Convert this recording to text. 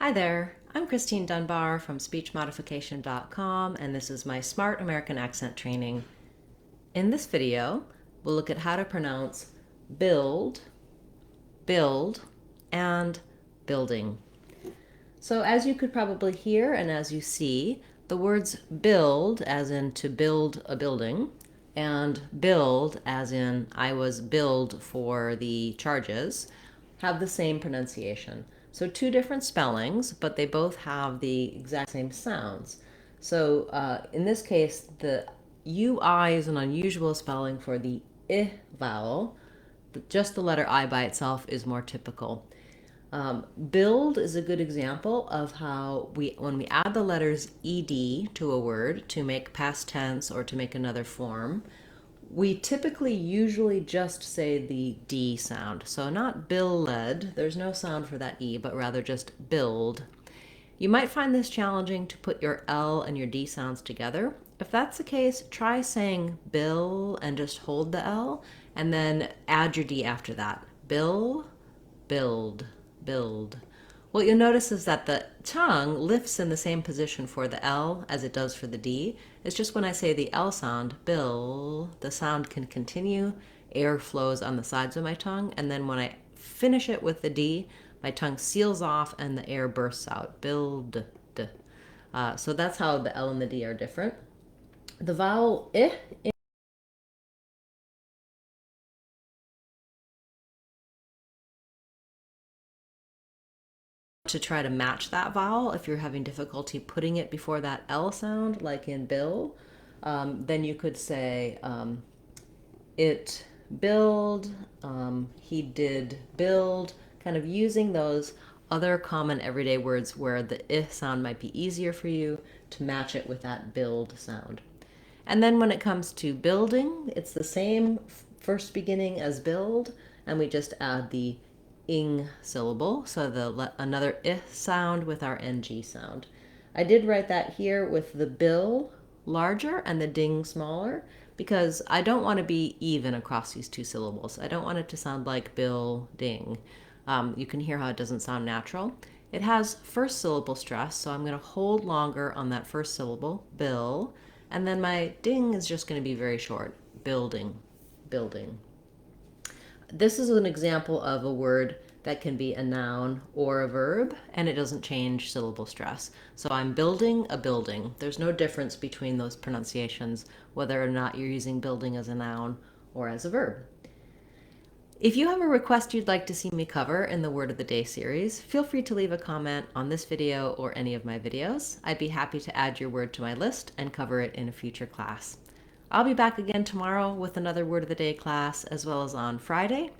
Hi there, I'm Christine Dunbar from speechmodification.com, and this is my Smart American Accent training. In this video, we'll look at how to pronounce build, build, and building. So as you could probably hear and as you see, the words build, as in to build a building, and build, as in I was billed for the charges, have the same pronunciation. So two different spellings, but they both have the exact same sounds. So in this case, the UI is an unusual spelling for the I vowel. Just the letter I by itself is more typical. Build is a good example of how when we add the letters ed to a word to make past tense or to make another form, we typically usually just say the D sound. So not bill-led, there's no sound for that E, but rather just build. You might find this challenging to put your L and your D sounds together. If that's the case, try saying bill and just hold the L, and then add your D after that. Bill, build, build. What you'll notice is that the tongue lifts in the same position for the L as it does for the D. It's just when I say the L sound, bill, the sound can continue, air flows on the sides of my tongue, and then when I finish it with the D, my tongue seals off and the air bursts out. Build. So that's how the L and the D are different. The vowel I to try to match that vowel, if you're having difficulty putting it before that L sound, like in bill, then you could say it build, he did build, kind of using those other common everyday words where the I sound might be easier for you to match it with that build sound. And then when it comes to building, it's the same first beginning as build, and we just add the ing syllable, so another I sound with our ng sound. I did write that here with the bill larger and the ding smaller because I don't want to be even across these two syllables. I don't want it to sound like bill, ding. You can hear how it doesn't sound natural. It has first syllable stress, so I'm going to hold longer on that first syllable, bill, and then my ding is just going to be very short, building, building. This is an example of a word that can be a noun or a verb, and it doesn't change syllable stress. So I'm building a building. There's no difference between those pronunciations, whether or not you're using building as a noun or as a verb. If you have a request you'd like to see me cover in the Word of the Day series, feel free to leave a comment on this video or any of my videos. I'd be happy to add your word to my list and cover it in a future class. I'll be back again tomorrow with another Word of the Day class, as well as on Friday.